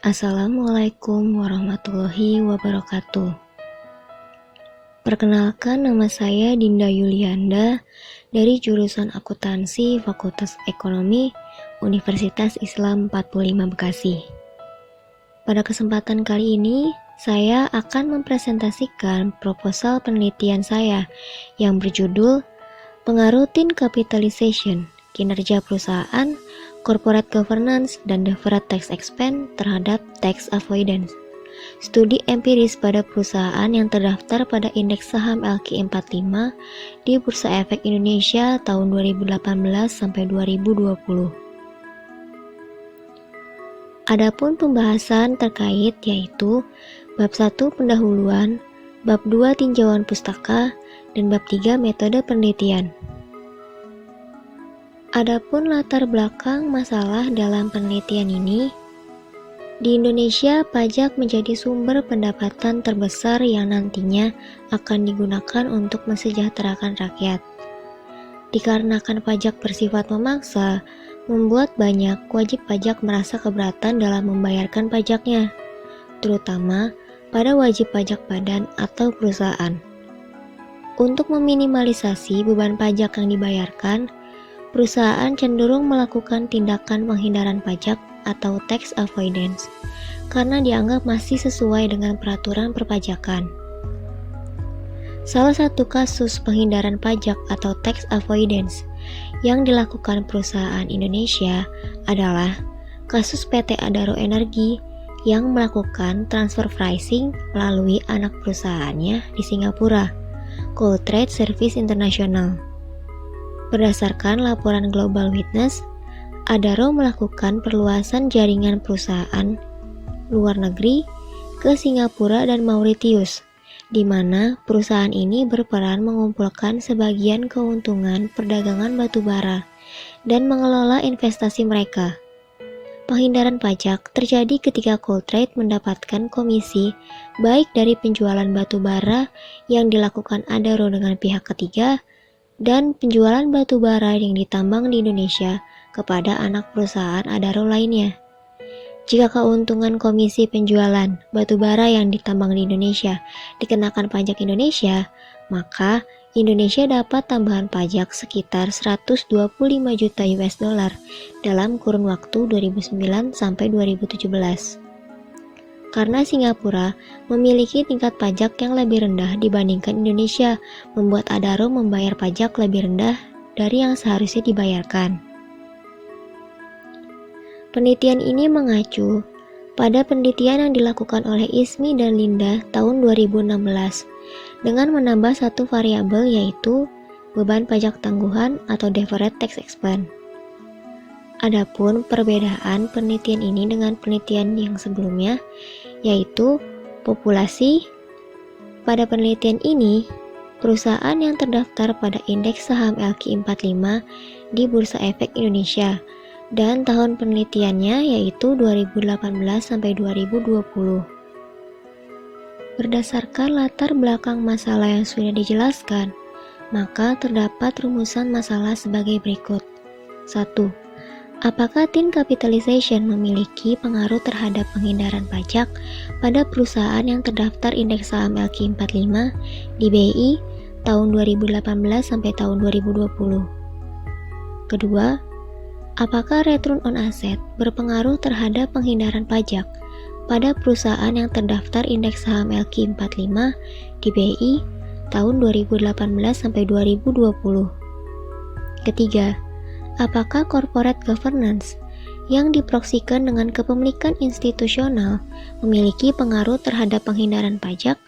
Assalamualaikum warahmatullahi wabarakatuh. Perkenalkan, nama saya Dinda Yulianda dari jurusan Akuntansi Fakultas Ekonomi Universitas Islam 45 Bekasi. Pada kesempatan kali ini, saya akan mempresentasikan proposal penelitian saya yang berjudul Pengaruh Teen Capitalization, Kinerja Perusahaan, Corporate Governance, dan Deferred Tax Expense terhadap Tax Avoidance. Studi empiris pada perusahaan yang terdaftar pada Indeks Saham LQ45 di Bursa Efek Indonesia tahun 2018 sampai 2020. Adapun pembahasan terkait yaitu Bab 1 Pendahuluan, Bab 2 Tinjauan Pustaka, dan Bab 3 Metode Penelitian. Adapun latar belakang masalah dalam penelitian ini, di Indonesia pajak menjadi sumber pendapatan terbesar yang nantinya akan digunakan untuk mensejahterakan rakyat. Dikarenakan pajak bersifat memaksa, membuat banyak wajib pajak merasa keberatan dalam membayarkan pajaknya, terutama pada wajib pajak badan atau perusahaan. Untuk meminimalisasi beban pajak yang dibayarkan, perusahaan cenderung melakukan tindakan penghindaran pajak atau tax avoidance karena dianggap masih sesuai dengan peraturan perpajakan. Salah satu kasus penghindaran pajak atau tax avoidance yang dilakukan perusahaan Indonesia adalah kasus PT Adaro Energi yang melakukan transfer pricing melalui anak perusahaannya di Singapura, Coal Trade Service International. Berdasarkan laporan Global Witness, Adaro melakukan perluasan jaringan perusahaan luar negeri ke Singapura dan Mauritius, di mana perusahaan ini berperan mengumpulkan sebagian keuntungan perdagangan batu bara dan mengelola investasi mereka. Penghindaran pajak terjadi ketika Coal Trade mendapatkan komisi baik dari penjualan batu bara yang dilakukan Adaro dengan pihak ketiga dan penjualan batu bara yang ditambang di Indonesia kepada anak perusahaan Adaro lainnya. Jika keuntungan komisi penjualan batu bara yang ditambang di Indonesia dikenakan pajak Indonesia, maka Indonesia dapat tambahan pajak sekitar 125 juta US dollar dalam kurun waktu 2009 sampai 2017. Karena Singapura memiliki tingkat pajak yang lebih rendah dibandingkan Indonesia, membuat Adaro membayar pajak lebih rendah dari yang seharusnya dibayarkan. Penelitian ini mengacu pada penelitian yang dilakukan oleh Ismi dan Linda tahun 2016 dengan menambah satu variabel yaitu beban pajak tangguhan atau Deferred Tax Expense. Adapun perbedaan penelitian ini dengan penelitian yang sebelumnya, yaitu populasi. Pada penelitian ini, perusahaan yang terdaftar pada Indeks Saham LQ45 di Bursa Efek Indonesia dan tahun penelitiannya yaitu 2018 sampai 2020. Berdasarkan latar belakang masalah yang sudah dijelaskan, maka terdapat rumusan masalah sebagai berikut. 1. Apakah teen capitalization memiliki pengaruh terhadap penghindaran pajak pada perusahaan yang terdaftar Indeks Saham LQ45 di BI tahun 2018 sampai tahun 2020? Kedua, apakah return on asset berpengaruh terhadap penghindaran pajak pada perusahaan yang terdaftar Indeks Saham LQ45 di BI tahun 2018 sampai 2020? Ketiga, apakah corporate governance yang diproksikan dengan kepemilikan institusional memiliki pengaruh terhadap penghindaran pajak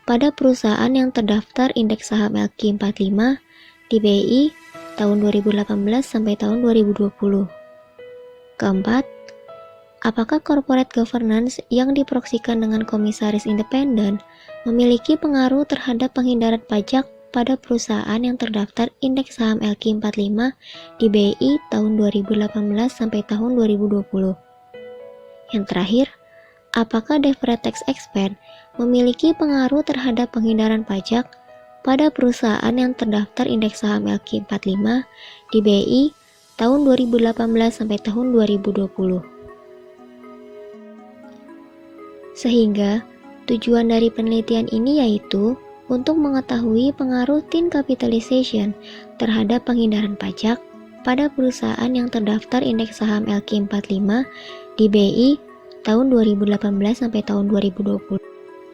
pada perusahaan yang terdaftar Indeks Saham LQ45 di BI tahun 2018 sampai tahun 2020? Keempat, apakah corporate governance yang diproksikan dengan komisaris independen memiliki pengaruh terhadap penghindaran pajak pada perusahaan yang terdaftar Indeks Saham LQ45 di BI tahun 2018 sampai tahun 2020? Yang terakhir, apakah Deferred Tax Expense memiliki pengaruh terhadap penghindaran pajak pada perusahaan yang terdaftar Indeks Saham LQ45 di BI tahun 2018 sampai tahun 2020? Sehingga tujuan dari penelitian ini yaitu untuk mengetahui pengaruh tin capitalization terhadap penghindaran pajak pada perusahaan yang terdaftar indeks saham LQ45 di BI tahun 2018 sampai tahun 2020.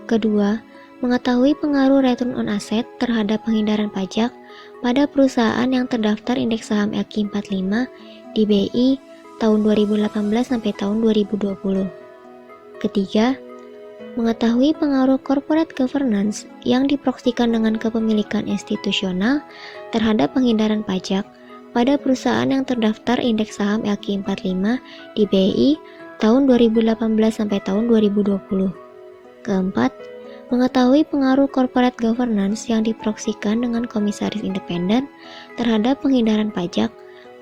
Kedua, mengetahui pengaruh return on asset terhadap penghindaran pajak pada perusahaan yang terdaftar indeks saham LQ45 di BI tahun 2018 sampai tahun 2020. Ketiga, mengetahui pengaruh corporate governance yang diproksikan dengan kepemilikan institusional terhadap penghindaran pajak pada perusahaan yang terdaftar indeks saham LQ45 di BI tahun 2018 sampai tahun 2020. Keempat, mengetahui pengaruh corporate governance yang diproksikan dengan komisaris independen terhadap penghindaran pajak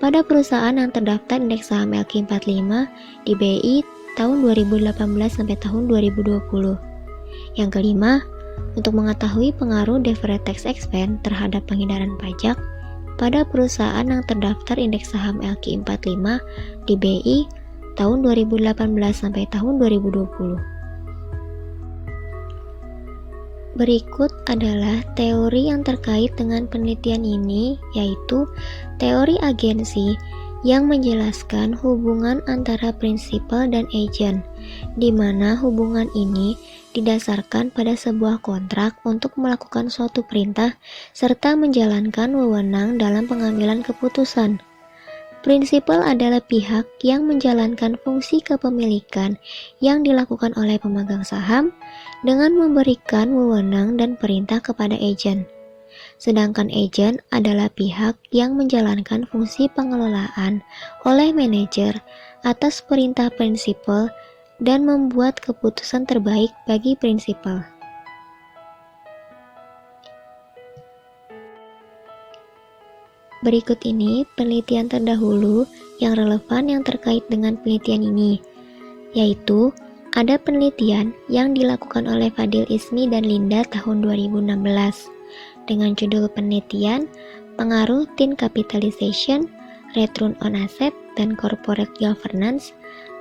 pada perusahaan yang terdaftar indeks saham LQ45 di BI tahun 2018 sampai tahun 2020. Yang kelima, untuk mengetahui pengaruh deferred tax expense terhadap penghindaran pajak pada perusahaan yang terdaftar indeks saham LQ45 di BI tahun 2018 sampai tahun 2020. Berikut adalah teori yang terkait dengan penelitian ini, yaitu teori agensi yang menjelaskan hubungan antara prinsipal dan agent, di mana hubungan ini didasarkan pada sebuah kontrak untuk melakukan suatu perintah serta menjalankan wewenang dalam pengambilan keputusan. Prinsipal adalah pihak yang menjalankan fungsi kepemilikan yang dilakukan oleh pemegang saham dengan memberikan wewenang dan perintah kepada agent. Sedangkan agent adalah pihak yang menjalankan fungsi pengelolaan oleh manajer atas perintah prinsipal dan membuat keputusan terbaik bagi prinsipal. Berikut ini penelitian terdahulu yang relevan yang terkait dengan penelitian ini, yaitu ada penelitian yang dilakukan oleh Fadil Ismi dan Linda tahun 2016 dengan judul penelitian pengaruh tin capitalization, return on asset, dan corporate governance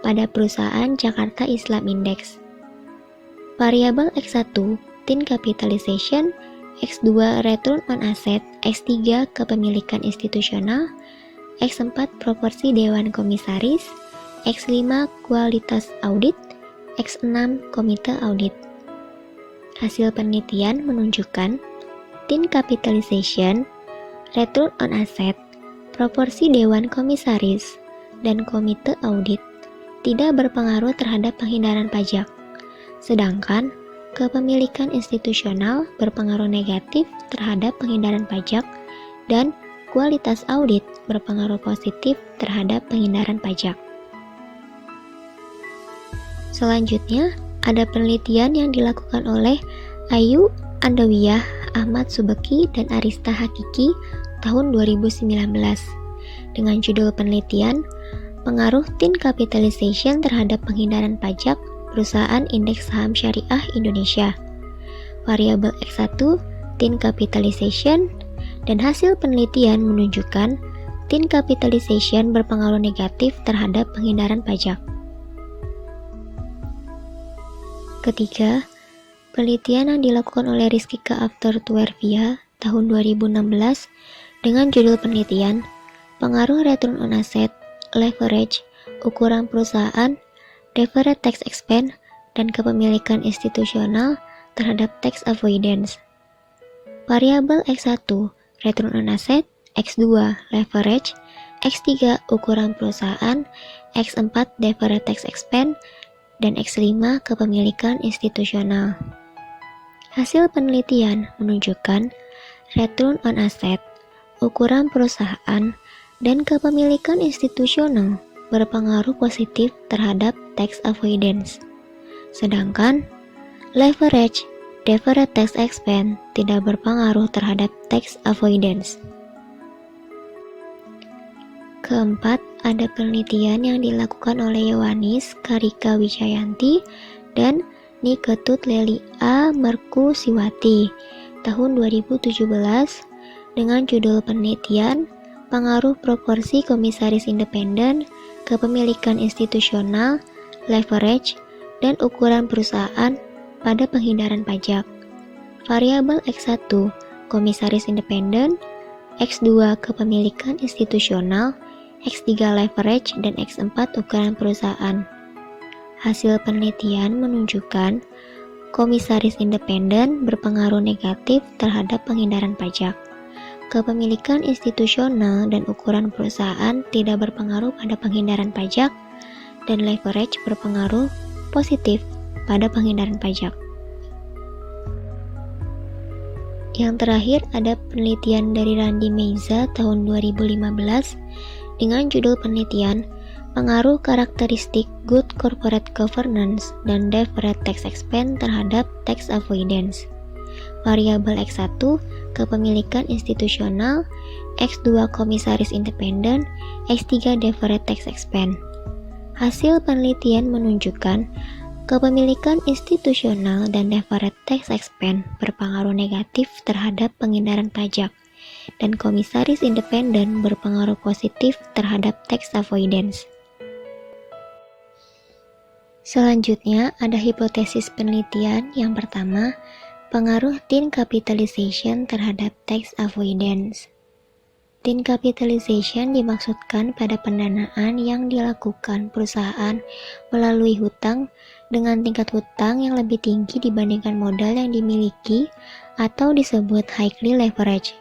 pada perusahaan Jakarta Islam Index. Variabel X1 tin capitalization, X2 return on asset, X3 kepemilikan institusional, X4 proporsi dewan komisaris, X5 kualitas audit, X6 komite audit. Hasil penelitian menunjukkan tin capitalization, return on asset, proporsi dewan komisaris, dan komite audit tidak berpengaruh terhadap penghindaran pajak, sedangkan kepemilikan institusional berpengaruh negatif terhadap penghindaran pajak dan kualitas audit berpengaruh positif terhadap penghindaran pajak. Selanjutnya, ada penelitian yang dilakukan oleh Ayu Andawiyah, Ahmad Subeki, dan Arista Hakiki tahun 2019 dengan judul penelitian pengaruh tin capitalization terhadap penghindaran pajak perusahaan indeks saham syariah Indonesia. Variabel X1 tin capitalization, dan hasil penelitian menunjukkan tin capitalization berpengaruh negatif terhadap penghindaran pajak. Ketiga, penelitian yang dilakukan oleh Rizkika After Tuervia tahun 2016 dengan judul penelitian pengaruh return on asset, leverage, ukuran perusahaan, deferred tax expense, dan kepemilikan institusional terhadap tax avoidance. Variabel X1 return on asset, X2 leverage, X3 ukuran perusahaan, X4 deferred tax expense, dan X5 kepemilikan institusional. Hasil penelitian menunjukkan return on asset, ukuran perusahaan, dan kepemilikan institusional berpengaruh positif terhadap tax avoidance. Sedangkan leverage, deferred tax expense tidak berpengaruh terhadap tax avoidance. Keempat, ada penelitian yang dilakukan oleh Yohanis Karika Wijayanti dan Niketut Leli A. Merkusiwati tahun 2017 dengan judul penelitian pengaruh proporsi komisaris independen, kepemilikan institusional, leverage, dan ukuran perusahaan pada penghindaran pajak. Variabel X1, komisaris independen, X2, kepemilikan institusional, X3, leverage, dan X4, ukuran perusahaan. Hasil penelitian menunjukkan komisaris independen berpengaruh negatif terhadap penghindaran pajak. Kepemilikan institusional dan ukuran perusahaan tidak berpengaruh pada penghindaran pajak, dan leverage berpengaruh positif pada penghindaran pajak. Yang terakhir ada penelitian dari Randy Meiza tahun 2015 dengan judul penelitian Pengaruh Karakteristik Good Corporate Governance dan Deferred Tax Expense terhadap Tax Avoidance. Variabel X1, kepemilikan institusional, X2, komisaris independen, X3, Deferred Tax Expense. Hasil penelitian menunjukkan kepemilikan institusional dan deferred tax expense berpengaruh negatif terhadap penghindaran pajak, dan komisaris independen berpengaruh positif terhadap tax avoidance. Selanjutnya, ada hipotesis penelitian yang pertama, pengaruh thin capitalization terhadap tax avoidance. Thin capitalization dimaksudkan pada pendanaan yang dilakukan perusahaan melalui hutang dengan tingkat hutang yang lebih tinggi dibandingkan modal yang dimiliki atau disebut highly leverage.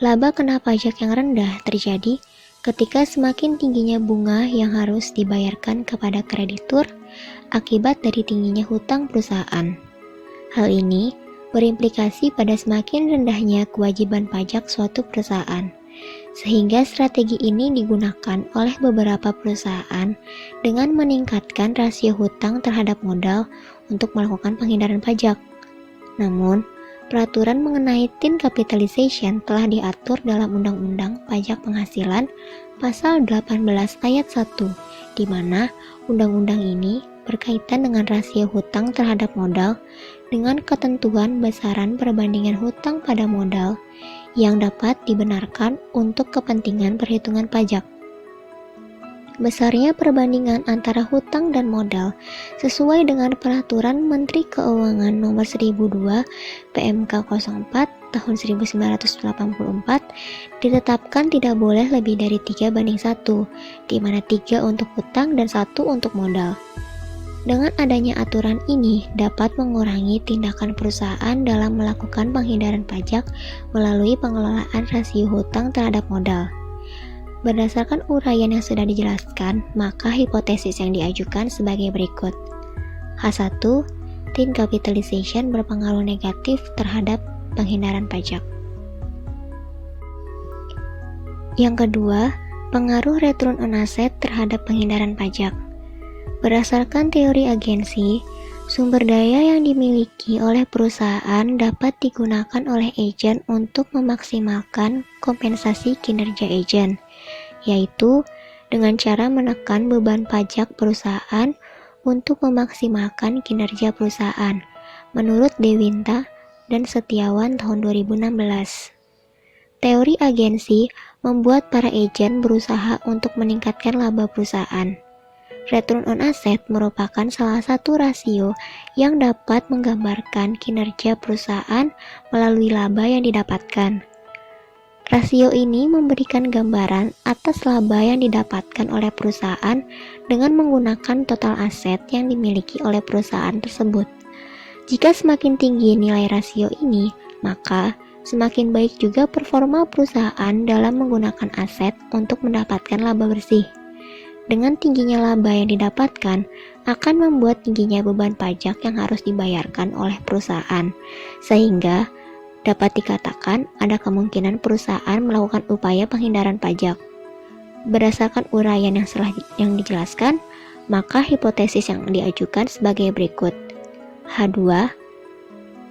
Laba kena pajak yang rendah terjadi ketika semakin tingginya bunga yang harus dibayarkan kepada kreditur akibat dari tingginya hutang perusahaan. Hal ini berimplikasi pada semakin rendahnya kewajiban pajak suatu perusahaan, sehingga strategi ini digunakan oleh beberapa perusahaan dengan meningkatkan rasio hutang terhadap modal untuk melakukan penghindaran pajak. Namun, peraturan mengenai thin capitalization telah diatur dalam Undang-Undang Pajak Penghasilan Pasal 18 Ayat 1, di mana undang-undang ini berkaitan dengan rasio hutang terhadap modal dengan ketentuan besaran perbandingan hutang pada modal yang dapat dibenarkan untuk kepentingan perhitungan pajak. Besarnya perbandingan antara hutang dan modal sesuai dengan Peraturan Menteri Keuangan Nomor 1002 PMK 04 tahun 1984 ditetapkan tidak boleh lebih dari 3:1, di mana 3 untuk hutang dan 1 untuk modal. Dengan adanya aturan ini dapat mengurangi tindakan perusahaan dalam melakukan penghindaran pajak melalui pengelolaan rasio hutang terhadap modal. Berdasarkan uraian yang sudah dijelaskan, maka hipotesis yang diajukan sebagai berikut. H1, thin capitalization berpengaruh negatif terhadap penghindaran pajak. Yang kedua, pengaruh return on asset terhadap penghindaran pajak. Berdasarkan teori agensi, sumber daya yang dimiliki oleh perusahaan dapat digunakan oleh agen untuk memaksimalkan kompensasi kinerja agen, yaitu dengan cara menekan beban pajak perusahaan untuk memaksimalkan kinerja perusahaan, menurut Dewinta dan Setiawan tahun 2016. Teori agensi membuat para agen berusaha untuk meningkatkan laba perusahaan. Return on asset merupakan salah satu rasio yang dapat menggambarkan kinerja perusahaan melalui laba yang didapatkan. Rasio ini memberikan gambaran atas laba yang didapatkan oleh perusahaan dengan menggunakan total aset yang dimiliki oleh perusahaan tersebut. Jika semakin tinggi nilai rasio ini, maka semakin baik juga performa perusahaan dalam menggunakan aset untuk mendapatkan laba bersih. Dengan tingginya laba yang didapatkan, akan membuat tingginya beban pajak yang harus dibayarkan oleh perusahaan, sehingga dapat dikatakan ada kemungkinan perusahaan melakukan upaya penghindaran pajak. Berdasarkan uraian yang dijelaskan, maka hipotesis yang diajukan sebagai berikut. H2,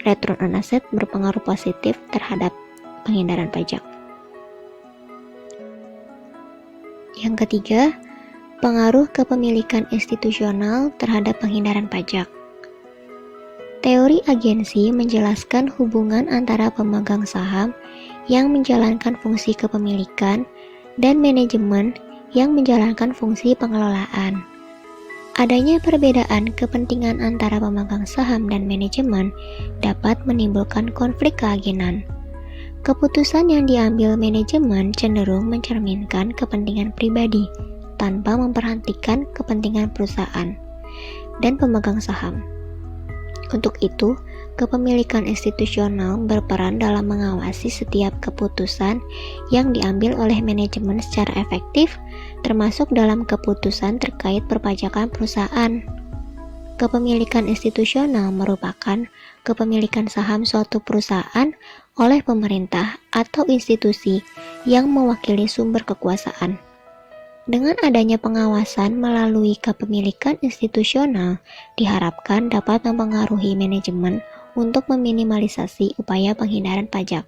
return on asset berpengaruh positif terhadap penghindaran pajak. Yang ketiga, pengaruh kepemilikan institusional terhadap penghindaran pajak. Teori agensi menjelaskan hubungan antara pemegang saham yang menjalankan fungsi kepemilikan dan manajemen yang menjalankan fungsi pengelolaan. Adanya perbedaan kepentingan antara pemegang saham dan manajemen dapat menimbulkan konflik keagenan. Keputusan yang diambil manajemen cenderung mencerminkan kepentingan pribadi tanpa memperhatikan kepentingan perusahaan dan pemegang saham. Untuk itu, kepemilikan institusional berperan dalam mengawasi setiap keputusan yang diambil oleh manajemen secara efektif, termasuk dalam keputusan terkait perpajakan perusahaan. Kepemilikan institusional merupakan kepemilikan saham suatu perusahaan oleh pemerintah atau institusi yang mewakili sumber kekuasaan. Dengan adanya pengawasan melalui kepemilikan institusional, diharapkan dapat mempengaruhi manajemen untuk meminimalisasi upaya penghindaran pajak.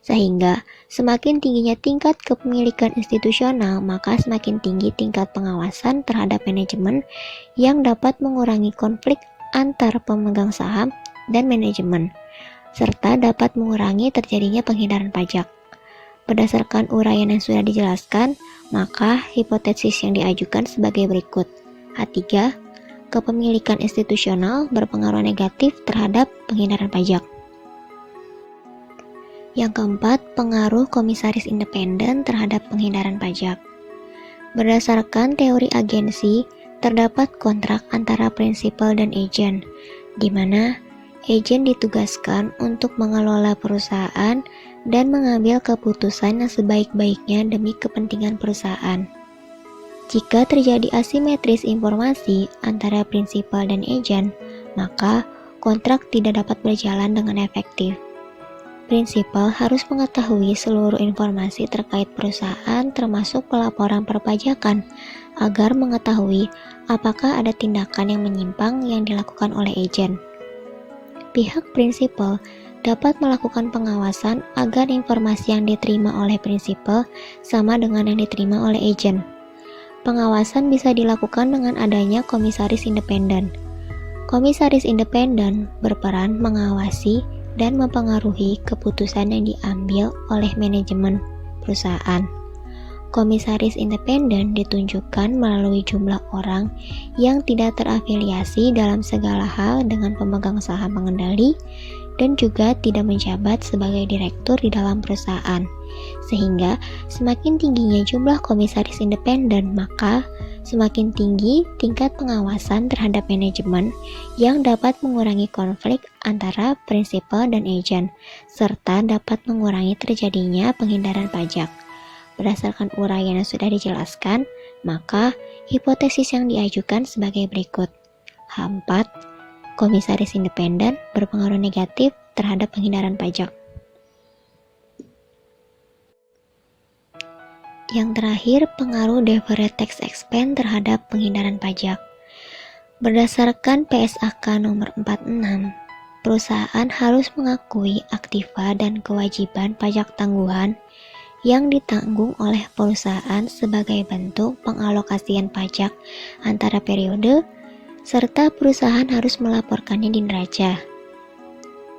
Sehingga, semakin tingginya tingkat kepemilikan institusional, maka semakin tinggi tingkat pengawasan terhadap manajemen yang dapat mengurangi konflik antar pemegang saham dan manajemen, serta dapat mengurangi terjadinya penghindaran pajak. Berdasarkan uraian yang sudah dijelaskan, maka hipotesis yang diajukan sebagai berikut. A3. Kepemilikan institusional berpengaruh negatif terhadap penghindaran pajak. Yang keempat, pengaruh komisaris independen terhadap penghindaran pajak. Berdasarkan teori agensi, terdapat kontrak antara prinsipal dan agen, di mana agen ditugaskan untuk mengelola perusahaan dan mengambil keputusan yang sebaik-baiknya demi kepentingan perusahaan. Jika terjadi asimetris informasi antara prinsipal dan agen, maka kontrak tidak dapat berjalan dengan efektif. Prinsipal harus mengetahui seluruh informasi terkait perusahaan termasuk pelaporan perpajakan agar mengetahui apakah ada tindakan yang menyimpang yang dilakukan oleh agen. Pihak prinsipal dapat melakukan pengawasan agar informasi yang diterima oleh prinsipal sama dengan yang diterima oleh agen. Pengawasan bisa dilakukan dengan adanya komisaris independen. Komisaris independen berperan mengawasi dan mempengaruhi keputusan yang diambil oleh manajemen perusahaan. Komisaris independen ditunjukkan melalui jumlah orang yang tidak terafiliasi dalam segala hal dengan pemegang saham pengendali dan juga tidak menjabat sebagai direktur di dalam perusahaan. Sehingga semakin tingginya jumlah komisaris independen, maka semakin tinggi tingkat pengawasan terhadap manajemen yang dapat mengurangi konflik antara prinsipal dan agen, serta dapat mengurangi terjadinya penghindaran pajak. Berdasarkan uraian yang sudah dijelaskan, maka hipotesis yang diajukan sebagai berikut. H4. Komisaris independen berpengaruh negatif terhadap penghindaran pajak. Yang terakhir, pengaruh deferred tax expense terhadap penghindaran pajak. Berdasarkan PSAK nomor 46, perusahaan harus mengakui aktiva dan kewajiban pajak tangguhan yang ditanggung oleh perusahaan sebagai bentuk pengalokasian pajak antara periode, serta perusahaan harus melaporkannya di neraca.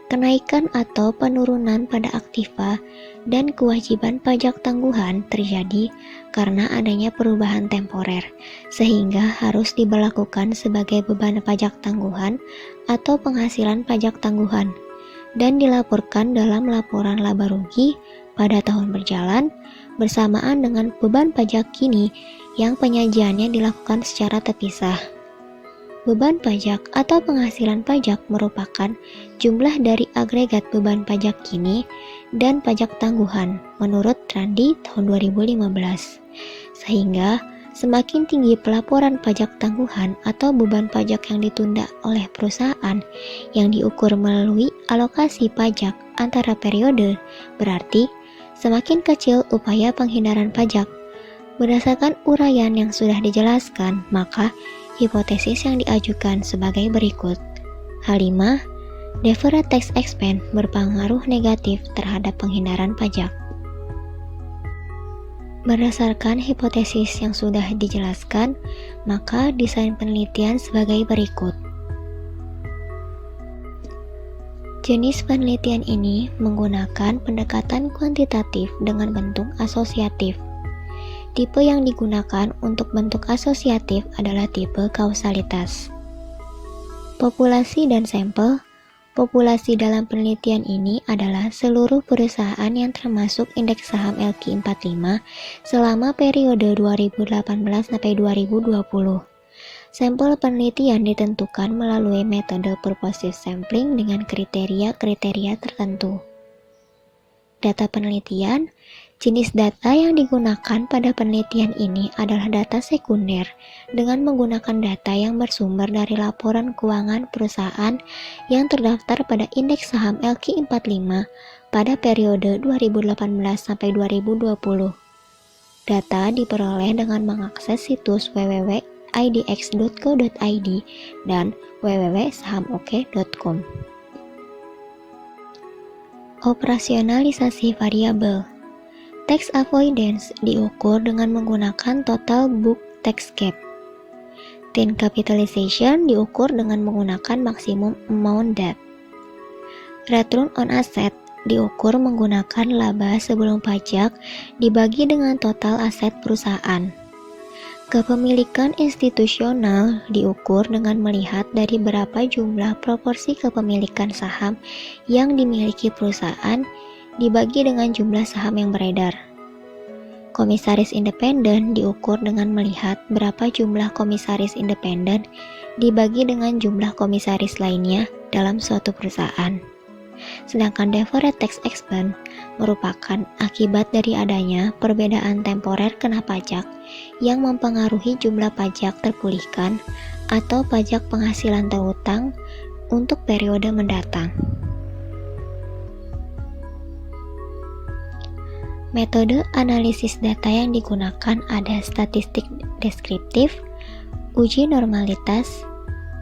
Kenaikan atau penurunan pada aktiva dan kewajiban pajak tangguhan terjadi karena adanya perubahan temporer, sehingga harus diberlakukan sebagai beban pajak tangguhan atau penghasilan pajak tangguhan, dan dilaporkan dalam laporan laba rugi pada tahun berjalan bersamaan dengan beban pajak kini yang penyajiannya dilakukan secara terpisah. Beban pajak atau penghasilan pajak merupakan jumlah dari agregat beban pajak kini dan pajak tangguhan menurut Randi tahun 2015. Sehingga semakin tinggi pelaporan pajak tangguhan atau beban pajak yang ditunda oleh perusahaan yang diukur melalui alokasi pajak antara periode, berarti semakin kecil upaya penghindaran pajak. Berdasarkan uraian yang sudah dijelaskan, maka hipotesis yang diajukan sebagai berikut. H5. Deferred tax expense berpengaruh negatif terhadap penghindaran pajak. Berdasarkan hipotesis yang sudah dijelaskan, maka desain penelitian sebagai berikut. Jenis penelitian ini menggunakan pendekatan kuantitatif dengan bentuk asosiatif. Tipe yang digunakan untuk bentuk asosiatif adalah tipe kausalitas. Populasi dan sampel. Populasi dalam penelitian ini adalah seluruh perusahaan yang termasuk indeks saham LQ45 selama periode 2018 sampai 2020. Sampel penelitian ditentukan melalui metode purposive sampling dengan kriteria-kriteria tertentu. Data penelitian. Jenis data yang digunakan pada penelitian ini adalah data sekunder dengan menggunakan data yang bersumber dari laporan keuangan perusahaan yang terdaftar pada indeks saham LQ45 pada periode 2018 sampai 2020. Data diperoleh dengan mengakses situs www.idx.co.id dan www.sahamoke.com. Operasionalisasi variabel. Tax avoidance diukur dengan menggunakan total book tax gap. Tin capitalization diukur dengan menggunakan maximum amount debt. Return on asset diukur menggunakan laba sebelum pajak dibagi dengan total aset perusahaan. Kepemilikan institusional diukur dengan melihat dari berapa jumlah proporsi kepemilikan saham yang dimiliki perusahaan dibagi dengan jumlah saham yang beredar. Komisaris independen diukur dengan melihat berapa jumlah komisaris independen dibagi dengan jumlah komisaris lainnya dalam suatu perusahaan. Sedangkan deferred tax expense merupakan akibat dari adanya perbedaan temporer kena pajak yang mempengaruhi jumlah pajak terpulihkan atau pajak penghasilan terutang untuk periode mendatang. Metode analisis data yang digunakan ada statistik deskriptif, uji normalitas,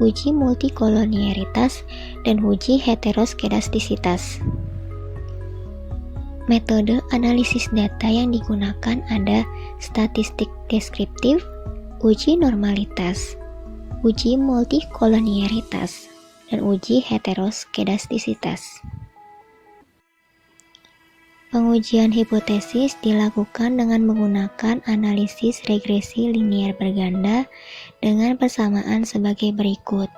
uji multikolonialitas, dan uji heteroskedastisitas. Metode analisis data yang digunakan ada statistik deskriptif, uji normalitas, uji multikolonialitas, dan uji heteroskedastisitas. Pengujian hipotesis dilakukan dengan menggunakan analisis regresi linier berganda dengan persamaan sebagai berikut.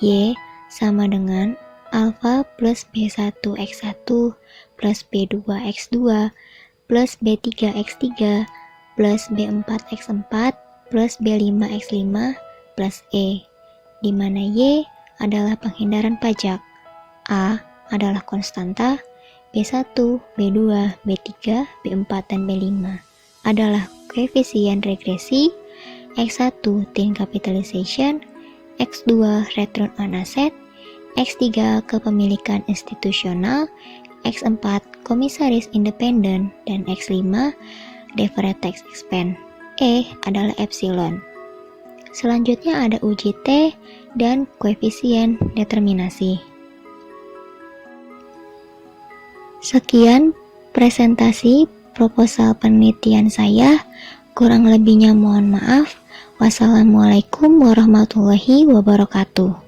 Y sama dengan alfa plus B1X1 plus B2X2 plus B3X3 plus B4X4 plus B5X5 plus E, di mana Y adalah penghindaran pajak, A adalah konstanta, B1, B2, B3, B4, dan B5 adalah koefisien regresi, X1 tin capitalization, X2 return on asset, X3 kepemilikan institusional, X4 komisaris independen, dan X5 deferred tax expense. E adalah epsilon. Selanjutnya ada uji T dan koefisien determinasi. Sekian presentasi proposal penelitian saya, kurang lebihnya mohon maaf. Wassalamualaikum warahmatullahi wabarakatuh.